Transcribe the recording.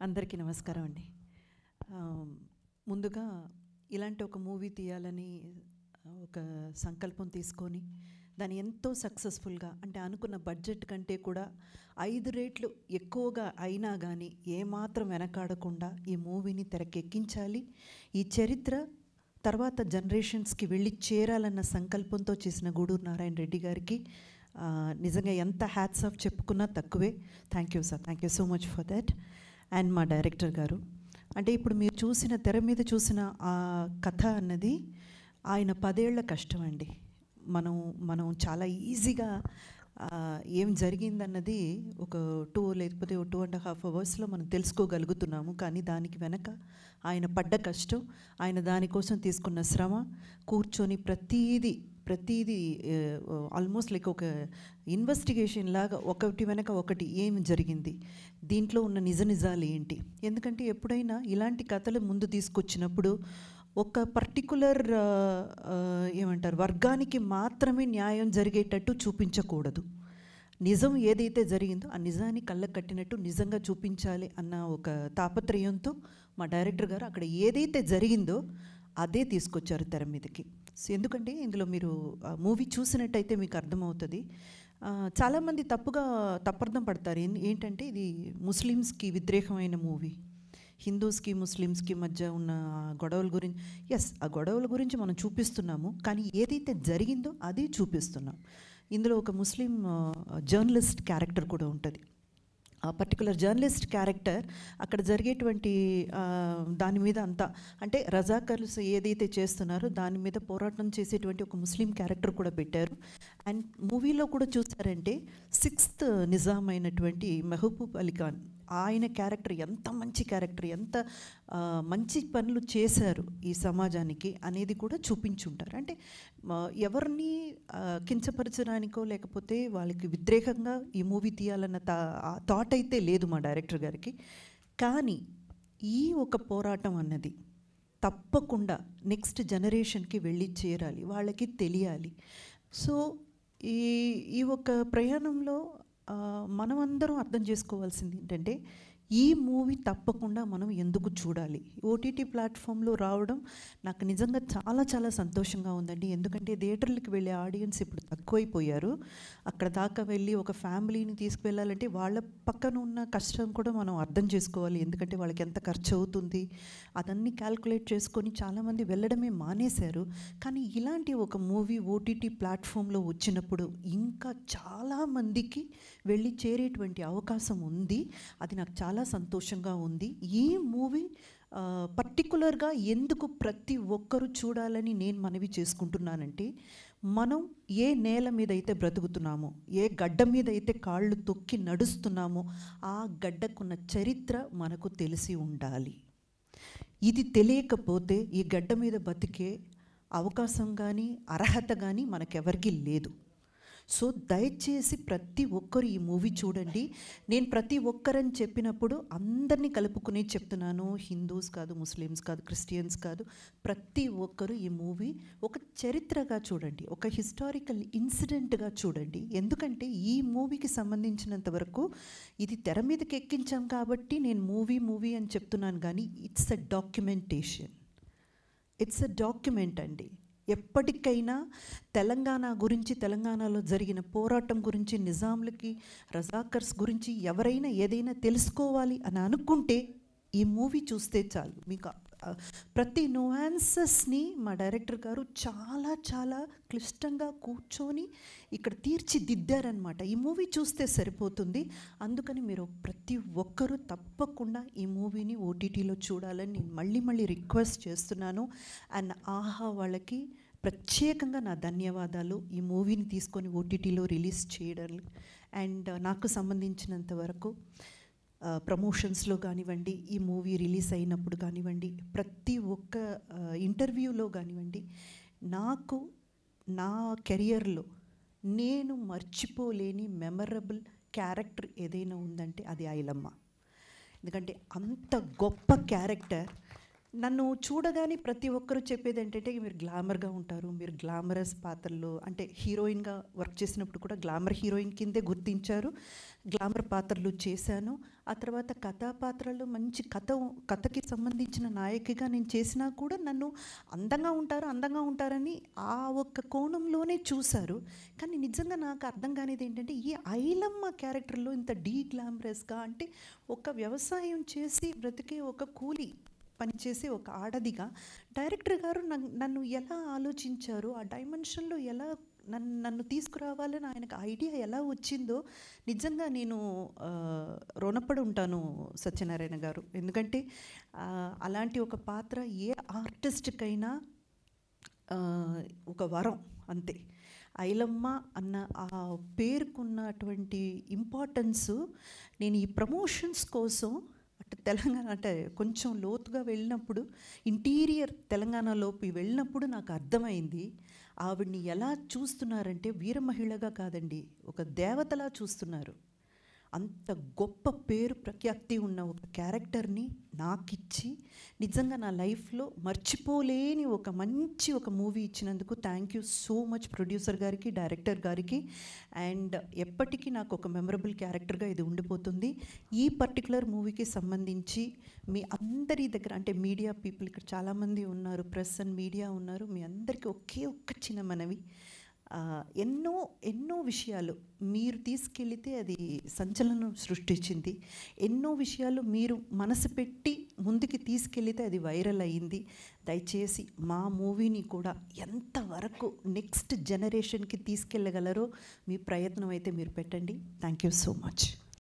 అందరికీ నమస్కారం అండి. ముందుగా ఇలాంటి ఒక మూవీ తీయాలని ఒక సంకల్పం తీసుకొని దాన్ని ఎంతో సక్సెస్ఫుల్గా, అంటే అనుకున్న బడ్జెట్ కంటే కూడా 5 రెట్లు ఎక్కువగా అయినా కానీ ఏమాత్రం వెనకాడకుండా ఈ మూవీని తెరకెక్కించాలి, ఈ చరిత్ర తర్వాత జనరేషన్స్కి వెళ్ళి చేరాలన్న సంకల్పంతో చేసిన గూడూరు నారాయణ రెడ్డి గారికి నిజంగా ఎంత హ్యాట్స్ ఆఫ్ చెప్పుకున్నా తక్కువే. Thank you sir, thank you so much for that. And మా డైరెక్టర్ గారు, అంటే ఇప్పుడు మీరు చూసిన తెర మీద చూసిన ఆ కథ అన్నది ఆయన 10 ఏళ్ల కష్టం అండి. మనం చాలా ఈజీగా ఏం జరిగిందన్నది ఒక 2 లేకపోతే 2.5 అవర్స్లో మనం తెలుసుకోగలుగుతున్నాము. కానీ దానికి వెనక ఆయన పడ్డ కష్టం, ఆయన దానికోసం తీసుకున్న శ్రమ, కూర్చొని ప్రతీది ఆల్మోస్ట్ లైక్ ఒక ఇన్వెస్టిగేషన్ లాగా ఒకటి వెనక ఒకటి ఏం జరిగింది, దీంట్లో ఉన్న నిజాలు ఏంటి. ఎందుకంటే ఎప్పుడైనా ఇలాంటి కథలు ముందు తీసుకొచ్చినప్పుడు ఒక పర్టికులర్ ఏమంటారు వర్గానికి మాత్రమే న్యాయం జరిగేటట్టు చూపించకూడదు. నిజం ఏదైతే జరిగిందో ఆ నిజాన్ని కళ్ళకు కట్టినట్టు నిజంగా చూపించాలి అన్న ఒక తాపత్రయంతో మా డైరెక్టర్ గారు అక్కడ ఏదైతే జరిగిందో అదే తీసుకొచ్చారు తెర మీదకి. ఎందుకంటే ఇందులో మీరు మూవీ చూసినట్టయితే మీకు అర్థమవుతుంది. చాలామంది తప్పర్థం పడతారు. ఏంటంటే ఇది ముస్లిమ్స్కి వ్యతిరేకమైన మూవీ, హిందూస్కి ముస్లిమ్స్కి మధ్య ఉన్న గొడవల గురించి. ఎస్, ఆ గొడవల గురించి మనం చూపిస్తున్నాము, కానీ ఏదైతే జరిగిందో అది చూపిస్తున్నాం. ఇందులో ఒక ముస్లిం జర్నలిస్ట్ క్యారెక్టర్ కూడా ఉంటుంది. ఆ పర్టికులర్ జర్నలిస్ట్ క్యారెక్టర్ అక్కడ జరిగేటువంటి దాని మీద అంతా, అంటే రజాకర్స్ ఏదైతే చేస్తున్నారో దాని మీద పోరాటం చేసేటువంటి ఒక ముస్లిం క్యారెక్టర్ కూడా పెట్టారు. అండ్ మూవీలో కూడా చూసారంటే 6th నిజాం అయినటువంటి మెహబూబ్ అలీ ఖాన్, ఆయన క్యారెక్టర్ ఎంత మంచి క్యారెక్టర్, ఎంత మంచి పనులు చేశారు ఈ సమాజానికి అనేది కూడా చూపించుంటారు. అంటే ఎవరిని కించపరచడానికో లేకపోతే వాళ్ళకి వ్యతిరేకంగా ఈ మూవీ తీయాలన్న థాట్ అయితే లేదు మా డైరెక్టర్ గారికి. కానీ ఈ ఒక పోరాటం అన్నది తప్పకుండా నెక్స్ట్ జనరేషన్కి వెళ్ళి చేరాలి, వాళ్ళకి తెలియాలి. సో ఈ ఒక ప్రయాణంలో మనమందరం అర్థం చేసుకోవాల్సింది ఏంటంటే ఈ మూవీ తప్పకుండా మనం ఎందుకు చూడాలి. ఓటీటీ ప్లాట్ఫామ్లో రావడం నాకు నిజంగా చాలా చాలా సంతోషంగా ఉందండి. ఎందుకంటే థియేటర్లకు వెళ్ళే ఆడియన్స్ ఇప్పుడు తక్కువైపోయారు. అక్కడ దాకా వెళ్ళి ఒక ఫ్యామిలీని తీసుకువెళ్ళాలంటే వాళ్ళ పక్కన ఉన్న కష్టం కూడా మనం అర్థం చేసుకోవాలి. ఎందుకంటే వాళ్ళకి ఎంత ఖర్చు అవుతుంది అదన్నీ క్యాల్కులేట్ చేసుకొని చాలామంది వెళ్ళడమే మానేశారు. కానీ ఇలాంటి ఒక మూవీ ఓటీటీ ప్లాట్ఫామ్లో వచ్చినప్పుడు ఇంకా చాలామందికి వెళ్ళి చేరేటువంటి అవకాశం ఉంది. అది నాకు చాలా సంతోషంగా ఉంది. ఈ మూవీ పర్టికులర్గా ఎందుకు ప్రతి ఒక్కరూ చూడాలని నేను మనవి చేసుకుంటున్నానంటే, మనం ఏ నేల మీద అయితే బ్రతుకుతున్నామో, ఏ గడ్డ మీద అయితే కాళ్ళు తొక్కి నడుస్తున్నామో ఆ గడ్డకున్న చరిత్ర మనకు తెలిసి ఉండాలి. ఇది తెలియకపోతే ఈ గడ్డ మీద బతికే అవకాశం కానీ అర్హత కానీ మనకెవరికి లేదు. సో దయచేసి ప్రతి ఒక్కరు ఈ మూవీ చూడండి. నేను ప్రతి ఒక్కరని చెప్పినప్పుడు అందరినీ కలుపుకుని చెప్తున్నాను. హిందూస్ కాదు, ముస్లిమ్స్ కాదు, క్రిస్టియన్స్ కాదు, ప్రతి ఒక్కరు ఈ మూవీ ఒక చరిత్రగా చూడండి, ఒక హిస్టారికల్ ఇన్సిడెంట్గా చూడండి. ఎందుకంటే ఈ మూవీకి సంబంధించినంత వరకు ఇది తెర మీదకి ఎక్కించాం కాబట్టి నేను మూవీ అని చెప్తున్నాను, కానీ it's a documentation, it's a document అండి. ఎప్పటికైనా తెలంగాణ గురించి, తెలంగాణలో జరిగిన పోరాటం గురించి, నిజాంలకి రజాకర్స్ గురించి ఎవరైనా ఏదైనా తెలుసుకోవాలి అని అనుకుంటే ఈ మూవీ చూస్తే చాలు. మీకు ప్రతి నువాన్సెస్ని మా డైరెక్టర్ గారు చాలా చాలా క్లిష్టంగా కూర్చొని ఇక్కడ తీర్చిదిద్దారనమాట. ఈ మూవీ చూస్తే సరిపోతుంది. అందుకని మీరు ప్రతి ఒక్కరూ తప్పకుండా ఈ మూవీని ఓటీటీలో చూడాలని నేను మళ్ళీ రిక్వెస్ట్ చేస్తున్నాను. అండ్ ఆహా వాళ్ళకి ప్రత్యేకంగా నా ధన్యవాదాలు, ఈ మూవీని తీసుకొని ఓటీటీలో రిలీజ్ చేయడం. అండ్ నాకు సంబంధించినంత వరకు ప్రమోషన్స్లో కానివ్వండి, ఈ మూవీ రిలీజ్ అయినప్పుడు కానివ్వండి, ప్రతి ఒక్క ఇంటర్వ్యూలో కానివ్వండి, నాకు నా కెరియర్లో నేను మర్చిపోలేని మెమరబుల్ క్యారెక్టర్ ఏదైనా ఉందంటే అది ఐలమ్మ. ఎందుకంటే అంత గొప్ప క్యారెక్టర్. నన్ను చూడగానే ప్రతి ఒక్కరు చెప్పేది ఏంటంటే మీరు గ్లామర్గా ఉంటారు, మీరు గ్లామరస్ పాత్రలు అంటే హీరోయిన్గా వర్క్ చేసినప్పుడు కూడా గ్లామర్ హీరోయిన్ కిందే గుర్తించారు. గ్లామర్ పాత్రలు చేశాను. ఆ తర్వాత కథా పాత్రలు మంచి కథకి సంబంధించిన నాయకిగా నేను చేసినా కూడా నన్ను అందంగా ఉంటారని ఆ ఒక్క కోణంలోనే చూశారు. కానీ నిజంగా నాకు అర్థం కానిది ఏంటంటే ఈ ఐలమ్మ క్యారెక్టర్లో ఇంత గ్లామరస్గా అంటే ఒక వ్యవసాయం చేసి బ్రతికే ఒక కూలి పనిచేసే ఒక ఆడదిగా డైరెక్టర్ గారు నన్ను ఎలా ఆలోచించారు, ఆ డైమెన్షన్లో ఎలా నన్ను తీసుకురావాలని ఆయనకు ఐడియా ఎలా వచ్చిందో నిజంగా నేను రుణపడి ఉంటాను సత్యనారాయణ గారు. ఎందుకంటే అలాంటి ఒక పాత్ర ఏ ఆర్టిస్ట్కైనా ఒక వరం అంతే. ఐలమ్మ అన్న ఆ పేరుకున్నటువంటి ఇంపార్టెన్సు నేను ఈ ప్రమోషన్స్ కోసం తెలంగాణ అంటే కొంచెం లోతుగా వెళ్ళినప్పుడు ఇంటీరియర్ తెలంగాణలోకి వెళ్ళినప్పుడు నాకు అర్థమైంది ఆవిడ్ని ఎలా చూస్తున్నారంటే వీర మహిళగా కాదండి, ఒక దేవతలా చూస్తున్నారు. అంత గొప్ప పేరు ప్రఖ్యాతి ఉన్న ఒక క్యారెక్టర్ని నాకిచ్చి నిజంగా నా లైఫ్లో మర్చిపోలేని ఒక మంచి ఒక మూవీ ఇచ్చినందుకు thank you so much producer గారికి, డైరెక్టర్ గారికి. అండ్ ఎప్పటికీ నాకు ఒక మెమరబుల్ క్యారెక్టర్గా ఇది ఉండిపోతుంది. ఈ పర్టికులర్ మూవీకి సంబంధించి మీ అందరి దగ్గర అంటే మీడియా పీపుల్ ఇక్కడ చాలామంది ఉన్నారు, ప్రెస్ అండ్ మీడియా ఉన్నారు, మీ అందరికీ ఒకే ఒక్క చిన్న మనవి, ఎన్నో విషయాలు మీరు తీసుకెళితే అది సంచలనం సృష్టించింది. ఎన్నో విషయాలు మీరు మనసు పెట్టి ముందుకి తీసుకెళితే అది వైరల్ అయ్యింది. దయచేసి మా మూవీని కూడా ఎంతవరకు నెక్స్ట్ జనరేషన్కి తీసుకెళ్ళగలరో మీ ప్రయత్నం అయితే మీరు పెట్టండి. Thank you so much.